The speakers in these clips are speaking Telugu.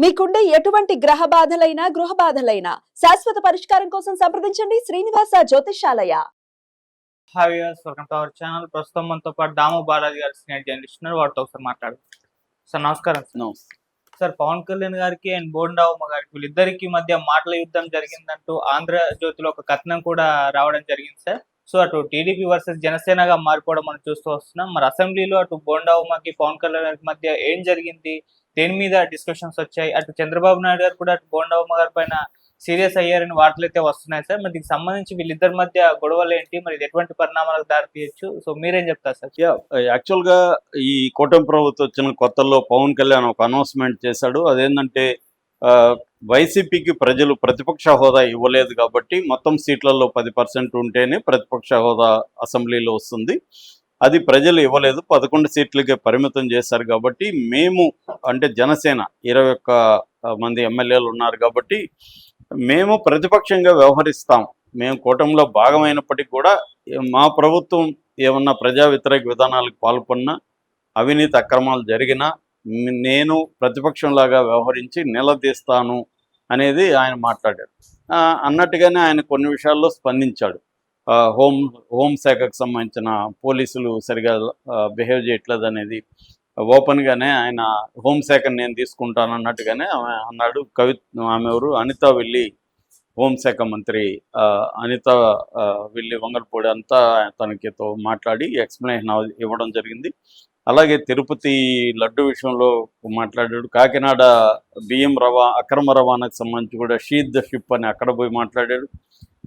మీకుండే ఎటువంటి గ్రహ బాధలైనా గృహ బాధలైనా శాశ్వత పరిష్కారం కోసం సంప్రదించండి Srinivasa Jyothishalaya. Hi viewers, welcome to our channel. ప్రస్తుతం మనతో పాటు దాము బాలాజీ గారు సీనియర్ జర్నలిస్ట్ ఉన్నారు. వారితో ఒకసారి మాట్లాడు. సార్ నమస్కారం. సార్, పవన్ కళ్యాణ్ గారికి అండ్ బోండా ఉమ్మ గారికి వీళ్ళిద్దరికి మధ్య మాటల యుద్ధం జరిగిందంటూ ఆంధ్రజ్యోతిలో ఒక కథనం కూడా రావడం జరిగింది సార్. సో అటు టీడీపీ వర్సెస్ జనసేనగా మారిపోవడం మనం చూస్తూ వస్తున్నాం. మరి అసెంబ్లీలో అటు బోండా ఉమ్మకి పవన్ కళ్యాణ్ గారికి మధ్య ఏం జరిగింది, దేని మీద డిస్కషన్స్ వచ్చాయి? అటు చంద్రబాబు నాయుడు గారు కూడా అటు బోండా ఉమ్మ గారి పైన సీరియస్ అయ్యారని వార్తలు అయితే వస్తున్నాయి సార్. మరి దీనికి సంబంధించి వీళ్ళిద్దరి మధ్య గొడవలు ఏంటి, మరి ఇది ఎటువంటి పరిణామాలకు దారి తీయచ్చు? సో మీరేం చెప్తారు సార్? యాక్చువల్గా ఈ కూటమి ప్రభుత్వం వచ్చిన కొత్తల్లో పవన్ కళ్యాణ్ ఒక అనౌన్స్మెంట్ చేశాడు. అదేంటంటే వైసీపీకి ప్రజలు ప్రతిపక్ష హోదా ఇవ్వలేదు కాబట్టి మొత్తం సీట్లలో 10% ఉంటేనే ప్రతిపక్ష హోదా అసెంబ్లీలో వస్తుంది. అది ప్రజలు ఇవ్వలేదు, 11 సీట్లకే పరిమితం చేశారు. కాబట్టి మేము అంటే జనసేన 21 మంది ఎమ్మెల్యేలు ఉన్నారు కాబట్టి మేము ప్రతిపక్షంగా వ్యవహరిస్తాం. మేము కూటమిలో భాగమైనప్పటికీ కూడా మా ప్రభుత్వం ఏమన్నా ప్రజా వ్యతిరేక విధానాలకు పాల్పడినా, అవినీతి అక్రమాలు జరిగినా నేను ప్రతిపక్షంలాగా వ్యవహరించి నిలదీస్తాను అనేది ఆయన మాట్లాడాడు. అన్నట్టుగానే ఆయన కొన్ని విషయాల్లో స్పందించాడు. హోంశాఖకు సంబంధించిన పోలీసులు సరిగా బిహేవ్ చేయట్లేదు అనేది ఓపెన్గానే ఆయన హోంశాఖను నేను తీసుకుంటాను అన్నట్టుగానే అన్నాడు. ఆమె ఎవరు, అనిత వెళ్ళి హోంశాఖ మంత్రి అనిత వెళ్ళి వంగలపూడి అంతా తనకితో మాట్లాడి ఎక్స్ప్లెనేషన్ ఇవ్వడం జరిగింది. అలాగే తిరుపతి లడ్డు విషయంలో మాట్లాడాడు. కాకినాడ బియ్యం అక్రమ రవాణాకు సంబంధించి కూడా షీట్ ద షిప్ అని అక్కడ పోయి మాట్లాడాడు.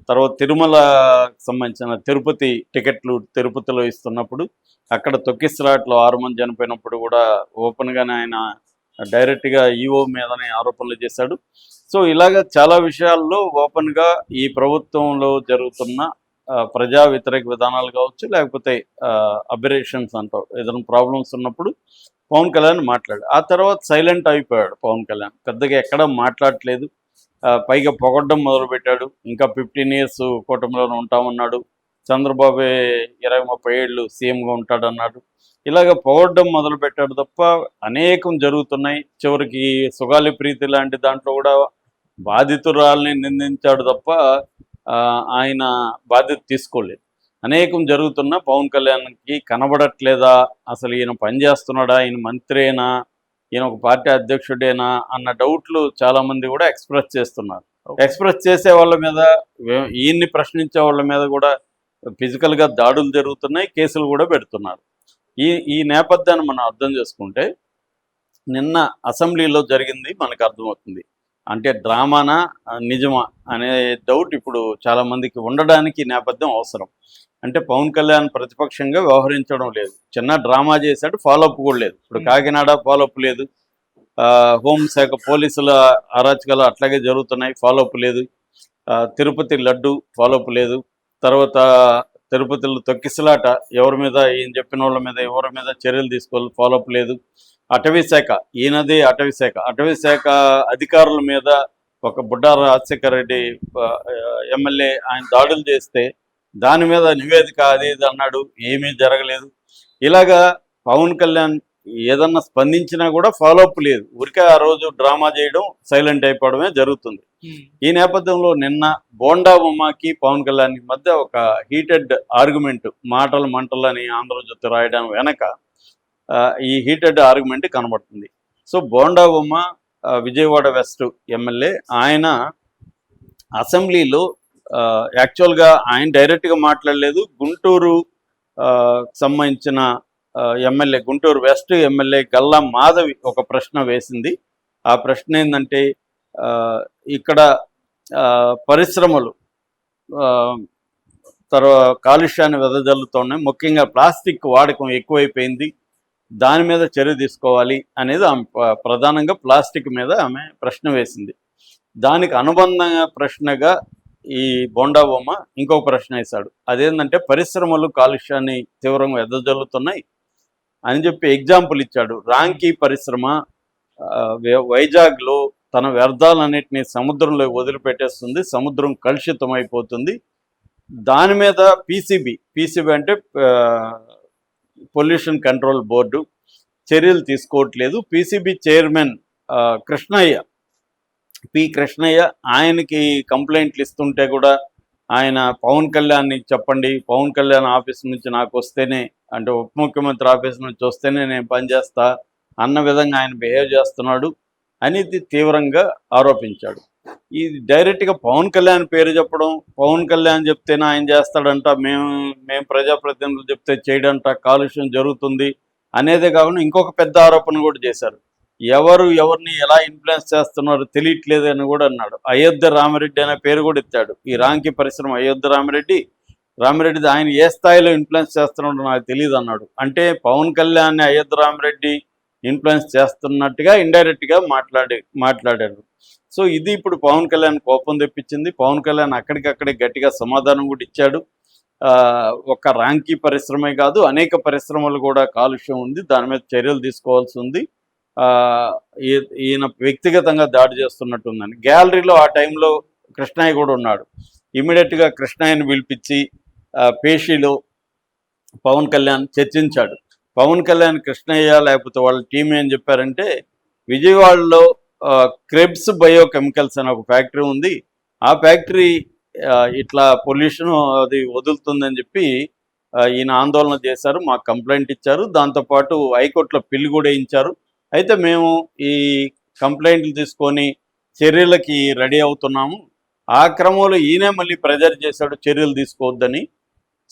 తర్వాత తిరుమలకు సంబంధించిన తిరుపతి టికెట్లు తిరుపతిలో ఇస్తున్నప్పుడు అక్కడ తొక్కిసలాట్లో 6 మంది చనిపోయినప్పుడు కూడా ఓపెన్గానే ఆయన డైరెక్ట్గా ఈఓ మీదనే ఆరోపణలు చేశాడు. సో ఇలాగ చాలా విషయాల్లో ఓపెన్గా ఈ ప్రభుత్వంలో జరుగుతున్న ప్రజా వ్యతిరేక విధానాలు కావచ్చు, లేకపోతే అబరేషన్స్ అంటారు, ఏదైనా ప్రాబ్లమ్స్ ఉన్నప్పుడు పవన్ కళ్యాణ్ మాట్లాడు. ఆ తర్వాత సైలెంట్ అయిపోయాడు పవన్ కళ్యాణ్, పెద్దగా ఎక్కడ మాట్లాడట్లేదు. పైగా పొగడ్డం మొదలుపెట్టాడు. ఇంకా 15 years కూటమిలోనే ఉంటామన్నాడు. చంద్రబాబే 20-30 ఏళ్ళు సీఎంగా ఉంటాడన్నాడు. ఇలాగ పొగడ్డం మొదలుపెట్టాడు తప్ప అనేకం జరుగుతున్నాయి. చివరికి సుగాలి ప్రీతి లాంటి దాంట్లో కూడా బాధితురాల్ని నిందించాడు తప్ప ఆయన బాధ్యత తీసుకోలేదు. అనేకం జరుగుతున్నా పవన్ కళ్యాణ్కి కనబడట్లేదా, అసలు ఈయన పనిచేస్తున్నాడా, ఈయన మంత్రేనా, ఈయన ఒక పార్టీ అధ్యక్షుడేనా అన్న డౌట్లు చాలామంది కూడా ఎక్స్ప్రెస్ చేస్తున్నారు. ఎక్స్ప్రెస్ చేసే వాళ్ళ మీద, ఈయన్ని ప్రశ్నించే వాళ్ళ మీద కూడా ఫిజికల్గా దాడులు జరుగుతున్నాయి, కేసులు కూడా పెడుతున్నారు. ఈ నేపథ్యాన్ని మనం అర్థం చేసుకుంటే నిన్న అసెంబ్లీలో జరిగింది మనకు అర్థమవుతుంది. అంటే డ్రామానా నిజమా అనే డౌట్ ఇప్పుడు చాలామందికి ఉండడానికి నేపథ్యం అవసరం. అంటే పవన్ కళ్యాణ్ ప్రతిపక్షంగా వ్యవహరించడం లేదు, చిన్న డ్రామా చేశాడు, ఫాలోఅప్ కూడా లేదు. ఇప్పుడు కాకినాడ ఫాలోఅప్ లేదు, హోంశాఖ పోలీసుల అరాచకాలు అట్లాగే జరుగుతున్నాయి, ఫాలోఅప్ లేదు. తిరుపతి లడ్డు ఫాలోఅప్ లేదు. తర్వాత తిరుపతిలో తొక్కిసలాట, ఎవరి మీద ఈయన చెప్పిన వాళ్ళ మీద ఎవరి మీద చర్యలు తీసుకోవాలి, ఫాలోఅప్ లేదు. అటవీశాఖ, ఈయనది అటవీశాఖ అధికారుల మీద ఒక బుడ్డా రాజశేఖర రెడ్డి ఎమ్మెల్యే ఆయన దాడులు చేస్తే దాని మీద నివేదిక అది ఇది అన్నాడు, ఏమీ జరగలేదు. ఇలాగా పవన్ కళ్యాణ్ ఏదన్నా స్పందించినా కూడా ఫాలోఅప్ లేదు. ఊరికే ఆ రోజు డ్రామా చేయడం, సైలెంట్ అయిపోవడమే జరుగుతుంది. ఈ నేపథ్యంలో నిన్న బోండా ఉమ్మకి పవన్ కళ్యాణ్ మధ్య ఒక హీటెడ్ ఆర్గ్యుమెంట్, మాటలు మంటలని ఆంధ్రజ్యోతి రాయడం వెనక ఈ హీటెడ్ ఆర్గ్యుమెంట్ కనబడుతుంది. సో బోండా ఉమ్మ విజయవాడ వెస్ట్ ఎమ్మెల్యే, ఆయన అసెంబ్లీలో యాక్చువల్గా ఆయన డైరెక్ట్గా మాట్లాడలేదు. గుంటూరు సంబంధించిన MLA, Guntur west MLA Galla Madhavi ఒక ప్రశ్న వేసింది. ఆ ప్రశ్న ఏంటంటే, ఇక్కడ పరిశ్రమలు కాలుష్యాన్ని వెదజల్లుతున్నాయి, ముఖ్యంగా ప్లాస్టిక్ వాడకం ఎక్కువైపోయింది, దాని మీద చర్య తీసుకోవాలి అనేది ఆమె ప్రధానంగా ప్లాస్టిక్ మీద ఆమె ప్రశ్న వేసింది. దానికి అనుబంధ ప్రశ్నగా ఈ బోండా బొమ్మ ఇంకొక ప్రశ్న వేశాడు. అదేంటంటే పరిశ్రమలు కాలుష్యాన్ని తీవ్రంగా వెదజల్లుతున్నాయి అని చెప్పి ఎగ్జాంపుల్ ఇచ్చాడు. రాంకీ పరిశ్రమ వైజాగ్లో తన వ్యర్థాలన్నింటినీ సముద్రంలో వదిలిపెట్టేస్తుంది, సముద్రం కలుషితం అయిపోతుంది. దాని మీద పీసీబీ అంటే పొల్యూషన్ కంట్రోల్ బోర్డు చర్యలు తీసుకోవట్లేదు. PCB chairman Krishnaiah, P Krishnaiah, ఆయనకి కంప్లైంట్లు ఇస్తుంటే కూడా ఆయన పవన్ కళ్యాణ్ని చెప్పండి, పవన్ కళ్యాణ్ ఆఫీస్ నుంచి నాకు వస్తేనే, అంటే ఉప ముఖ్యమంత్రి ఆఫీస్ నుంచి వస్తేనే నేను పనిచేస్తా అన్న విధంగా ఆయన బిహేవ్ చేస్తున్నాడు అనేది తీవ్రంగా ఆరోపించాడు. ఇది డైరెక్ట్గా పవన్ కళ్యాణ్ పేరు చెప్పడం, పవన్ కళ్యాణ్ చెప్తేనే ఆయన చేస్తాడంట, మేము ప్రజాప్రతినిధులు చెప్తే చేయడంట, కాలుష్యం జరుగుతుంది అనేదే కాకుండా ఇంకొక పెద్ద ఆరోపణ కూడా చేశారు. ఎవరిని ఎలా ఇన్ఫ్లుయెన్స్ చేస్తున్నారో తెలియట్లేదు అని కూడా అన్నాడు. అయోధ్య రామిరెడ్డి అనే పేరు కూడా ఎత్తాడు. ఈ రాంకీ పరిశ్రమ అయోధ్య రామిరెడ్డి ఆయన ఏ స్థాయిలో ఇన్ఫ్లుయెన్స్ చేస్తున్నాడో నాకు తెలియదు అన్నాడు. అంటే పవన్ కళ్యాణ్ అయోధ్య రామిరెడ్డి ఇన్ఫ్లుయెన్స్ చేస్తున్నట్టుగా ఇండైరెక్ట్గా మాట్లాడాడు. సో ఇది ఇప్పుడు పవన్ కళ్యాణ్ కోపం తెప్పించింది. పవన్ కళ్యాణ్ అక్కడికక్కడే గట్టిగా సమాధానం కూడా ఇచ్చాడు. ఒక రాంకీ పరిశ్రమే కాదు, అనేక పరిశ్రమలు కూడా కాలుష్యం ఉంది, దాని మీద చర్యలు తీసుకోవాల్సి ఉంది, ఈయన వ్యక్తిగతంగా దాడి చేస్తున్నట్టుందని. గ్యాలరీలో ఆ టైంలో కృష్ణయ్య కూడా ఉన్నాడు. ఇమీడియట్గా కృష్ణయ్యని పిలిపించి పేషీలో పవన్ కళ్యాణ్ చర్చించాడు. పవన్ కళ్యాణ్ కృష్ణయ్య లేకపోతే వాళ్ళ టీం ఏం చెప్పారంటే, విజయవాడలో క్రెబ్స్ బయోకెమికల్స్ అనే ఒక ఫ్యాక్టరీ ఉంది, ఆ ఫ్యాక్టరీ ఇట్లా పొల్యూషన్ అది వదులుతుందని చెప్పి ఈయన ఆందోళన చేశారు, మాకు కంప్లైంట్ ఇచ్చారు, దాంతోపాటు హైకోర్టులో పిల్లు కూడా ఇచ్చారు. అయితే మేము ఈ కంప్లైంట్లు తీసుకొని చర్యలకి రెడీ అవుతున్నాము. ఆ క్రమంలో ఈయనే మళ్ళీ ప్రెజర్ చేశాడు చర్యలు తీసుకోవద్దని.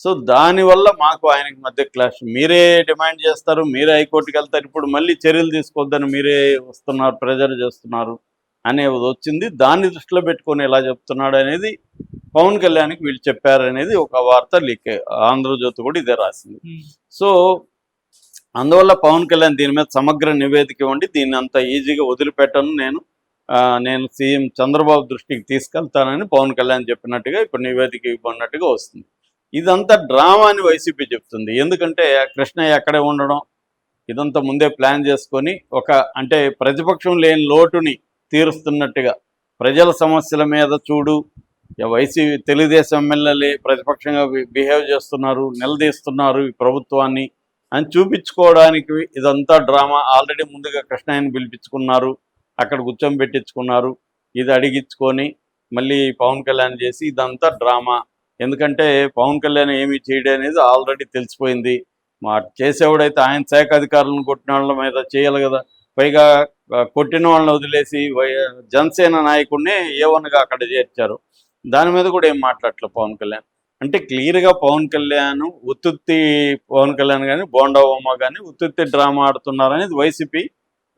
సో దానివల్ల మాకు ఆయనకి మధ్య క్లాష్. మీరే డిమాండ్ చేస్తారు, మీరే హైకోర్టుకి వెళ్తారు, ఇప్పుడు మళ్ళీ చర్యలు తీసుకోవద్దని మీరే వస్తున్నారు, ప్రెజర్ చేస్తున్నారు అనేది వచ్చింది. దాన్ని దృష్టిలో పెట్టుకొని ఎలా చెప్తున్నాడు అనేది పవన్ కళ్యాణ్కి వీళ్ళు చెప్పారనేది ఒక వార్త లీక్. ఆంధ్రజ్యోతి కూడా ఇదే రాసింది. సో అందువల్ల పవన్ కళ్యాణ్ దీని మీద సమగ్ర నివేదిక ఇవ్వండి, దీన్ని అంత ఈజీగా వదిలిపెట్టను, నేను సీఎం చంద్రబాబు దృష్టికి తీసుకెళ్తానని పవన్ కళ్యాణ్ చెప్పినట్టుగా ఇప్పుడు నివేదిక ఇవ్వన్నట్టుగా వస్తుంది. ఇదంతా డ్రామా అని వైసీపీ చెప్తుంది. ఎందుకంటే కృష్ణయ్య అక్కడే ఉండడం, ఇదంతా ముందే ప్లాన్ చేసుకొని అంటే ప్రతిపక్షం లేని లోటుని తీరుస్తున్నట్టుగా, ప్రజల సమస్యల మీద చూడు వైసీపీ తెలుగుదేశం ఎమ్మెల్యేలే ప్రతిపక్షంగా బిహేవ్ చేస్తున్నారు, నిలదీస్తున్నారు ఈ ప్రభుత్వాన్ని అని చూపించుకోవడానికి ఇదంతా డ్రామా. ఆల్రెడీ ముందుగా కృష్ణయ్యని పిలిపించుకున్నారు, అక్కడ కూర్చోబెట్టించుకున్నారు, ఇది అడిగించుకొని మళ్ళీ పవన్ కళ్యాణ్ చేసి ఇదంతా డ్రామా. ఎందుకంటే పవన్ కళ్యాణ్ ఏమీ చేయడం అనేది ఆల్రెడీ తెలిసిపోయింది. చేసేవాడైతే ఆయన శాఖ అధికారులను కొట్టిన వాళ్ళ మీద చేయాలి కదా. పైగా కొట్టిన వాళ్ళని వదిలేసి జనసేన నాయకుడిని ఏవన్గా అక్కడ చేర్చారు. దాని మీద కూడా ఏం మాట్లాడలేదు పవన్ కళ్యాణ్. అంటే క్లియర్గా పవన్ కళ్యాణ్ ఉత్తుత్తి పవన్ కళ్యాణ్ కానీ బోండా ఉమ్మ కానీ ఉత్తుత్తి డ్రామా ఆడుతున్నారనేది వైసీపీ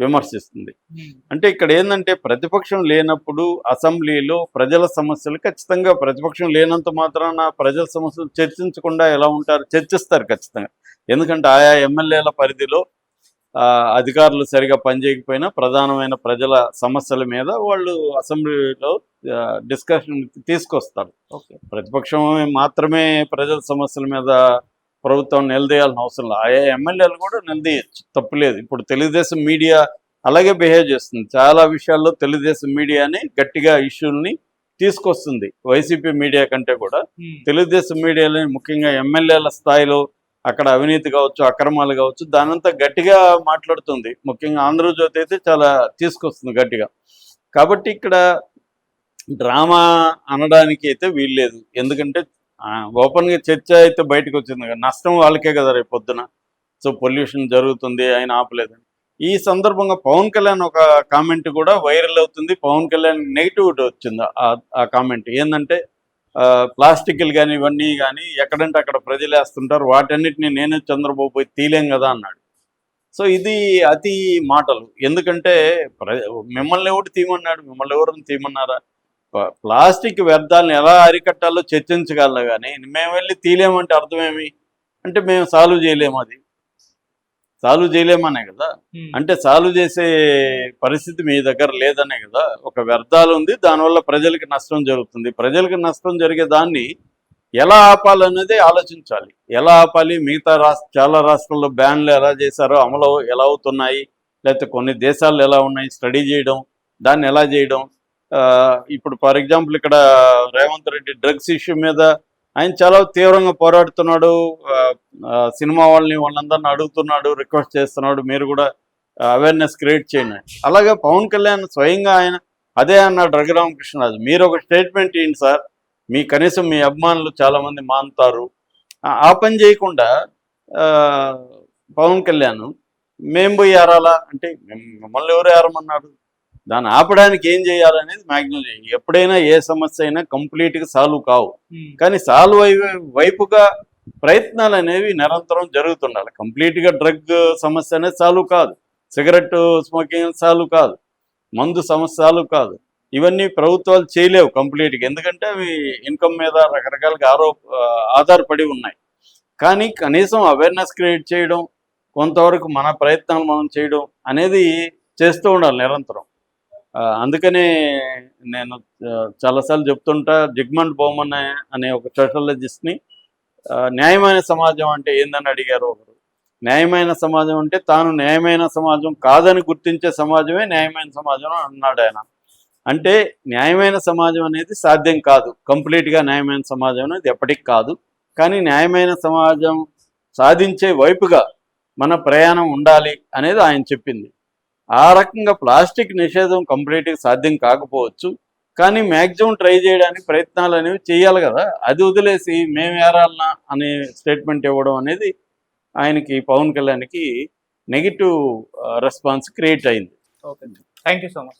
విమర్శిస్తుంది. అంటే ఇక్కడ ఏంటంటే ప్రతిపక్షం లేనప్పుడు అసెంబ్లీలో ప్రజల సమస్యలు ఖచ్చితంగా, ప్రతిపక్షం లేనంత మాత్రాన ప్రజల సమస్యలు చర్చించకుండా ఎలా ఉంటారు? చర్చిస్తారు ఖచ్చితంగా. ఎందుకంటే ఆయా ఎమ్మెల్యేల పరిధిలో అధికారులు సరిగా పనిచేయకపోయినా ప్రధానమైన ప్రజల సమస్యల మీద వాళ్ళు అసెంబ్లీలో డిస్కషన్ తీసుకొస్తారు. ప్రతిపక్షం మాత్రమే ప్రజల సమస్యల మీద ప్రభుత్వం నిలదీయాల్సిన అవసరం లేదు, ఆయా ఎమ్మెల్యేలు కూడా నిలదీయచ్చు, తప్పులేదు. ఇప్పుడు తెలుగుదేశం మీడియా అలాగే బిహేవ్ చేస్తుంది. చాలా విషయాల్లో తెలుగుదేశం మీడియాని గట్టిగా ఇష్యూల్ని తీసుకొస్తుంది వైసీపీ మీడియా కంటే కూడా. తెలుగుదేశం మీడియాని ముఖ్యంగా ఎమ్మెల్యేల స్థాయిలో అక్కడ అవినీతి కావచ్చు, అక్రమాలు కావచ్చు, దానంతా గట్టిగా మాట్లాడుతుంది. ముఖ్యంగా ఆంధ్రజ్యోతి అయితే చాలా తీసుకొస్తుంది గట్టిగా. కాబట్టి ఇక్కడ డ్రామా అనడానికి అయితే వీల్లేదు. ఎందుకంటే ఓపెన్గా చర్చ అయితే బయటకు వచ్చింది కదా, నష్టం వాళ్ళకే కదా రేపు పొద్దున. సో పొల్యూషన్ జరుగుతుంది, ఆయన ఆపలేదని. ఈ సందర్భంగా పవన్ కళ్యాణ్ ఒక కామెంట్ కూడా వైరల్ అవుతుంది. పవన్ కళ్యాణ్ నెగిటివిటీ వచ్చింది ఆ కామెంట్. ఏంటంటే ప్లాస్టిక్లు కానీ ఇవన్నీ కానీ ఎక్కడంటే అక్కడ ప్రజలు వేస్తుంటారు, వాటన్నిటిని నేనే చంద్రబాబు పోయి తీలేం కదా అన్నాడు. సో ఇది అతి మాటలు. ఎందుకంటే మిమ్మల్ని ఎవరు తీయమన్నాడు? మిమ్మల్ని ఎవరిని తీయమన్నారా? ప్లాస్టిక్ వ్యర్థాలను ఎలా అరికట్టాలో చర్చించగలరు కానీ మేము వెళ్ళి తీలేమంటే అర్థమేమి? అంటే మేము సాల్వ్ చేయలేము, అది సాల్వ్ చేయలేమనే కదా. అంటే సాల్వ్ చేసే పరిస్థితి మీ దగ్గర లేదనే కదా. ఒక వ్యర్థాలు ఉంది, దానివల్ల ప్రజలకి నష్టం జరుగుతుంది. ప్రజలకి నష్టం జరిగే దాన్ని ఎలా ఆపాలనేది ఆలోచించాలి. ఎలా ఆపాలి? మిగతా చాలా రాష్ట్రాల్లో బ్యాన్లు ఎలా చేశారో అమలు ఎలా అవుతున్నాయి, లేకపోతే కొన్ని దేశాలు ఎలా ఉన్నాయి స్టడీ చేయడం, దాన్ని ఎలా చేయడం. ఇప్పుడు ఫర్ ఎగ్జాంపుల్ ఇక్కడ రేవంత్ రెడ్డి డ్రగ్స్ ఇష్యూ మీద ఆయన చాలా తీవ్రంగా పోరాడుతున్నాడు. సినిమా వాళ్ళందరినీ అడుగుతున్నాడు, రిక్వెస్ట్ చేస్తున్నాడు, మీరు కూడా అవేర్నెస్ క్రియేట్ చేయండి. అలాగే పవన్ కళ్యాణ్ స్వయంగా ఆయన అదే అన్నాడు రఘురామకృష్ణరాజు. మీరు ఒక స్టేట్మెంట్ ఏంటి సార్, మీ కనీసం మీ అభిమానులు చాలామంది మానుతారు, ఆ పని చేయకుండా పవన్ కళ్యాణ్ మేము పోయి ఏరాలా అంటే మిమ్మల్ని ఎవరు ఏరమన్నాడు, దాన్ని ఆపడానికి ఏం చేయాలనేది మ్యాక్సిమం చేయండి. ఎప్పుడైనా ఏ సమస్య అయినా కంప్లీట్గా సాల్వ్ కావు, కానీ సాల్వ్ అయ్యే వైపుగా ప్రయత్నాలు అనేవి నిరంతరం జరుగుతుండాలి. కంప్లీట్గా డ్రగ్ సమస్య అనేది సాల్వ్ కాదు, సిగరెట్ స్మోకింగ్ సాల్వ్ కాదు, మందు సమస్య సాల్వ్ కాదు. ఇవన్నీ ప్రభుత్వాలు చేయలేవు కంప్లీట్గా, ఎందుకంటే అవి ఇన్కమ్ మీద రకరకాలుగా ఆధారపడి ఉన్నాయి. కానీ కనీసం అవేర్నెస్ క్రియేట్ చేయడం, కొంతవరకు మన ప్రయత్నాలు మనం చేయడం అనేది చేస్తూ ఉండాలి నిరంతరం. అందుకనే నేను చాలాసార్లు చెప్తుంటా, జిగ్మంట్ బౌమన్ అనే ఒక సోషాలజిస్ట్ని న్యాయమైన సమాజం అంటే ఏందని అడిగారు ఒకరు. న్యాయమైన సమాజం అంటే తాను న్యాయమైన సమాజం కాదని గుర్తించే సమాజమే న్యాయమైన సమాజం అన్నాడు ఆయన. అంటే న్యాయమైన సమాజం అనేది సాధ్యం కాదు, కంప్లీట్గా న్యాయమైన సమాజం అనేది ఎప్పటికి కాదు, కానీ న్యాయమైన సమాజం సాధించే వైపుగా మన ప్రయాణం ఉండాలి అనేది ఆయన చెప్పింది. ఆ రకంగా ప్లాస్టిక్ నిషేధం కంప్లీట్గా సాధ్యం కాకపోవచ్చు, కానీ మ్యాక్సిమం ట్రై చేయడానికి ప్రయత్నాలు అనేవి చేయాలి కదా. అది వదిలేసి మేము ఏరాలనా అనే స్టేట్మెంట్ ఇవ్వడం అనేది ఆయనకి, పవన్ కళ్యాణ్కి నెగిటివ్ రెస్పాన్స్ క్రియేట్ అయింది. Okay, thank you so much.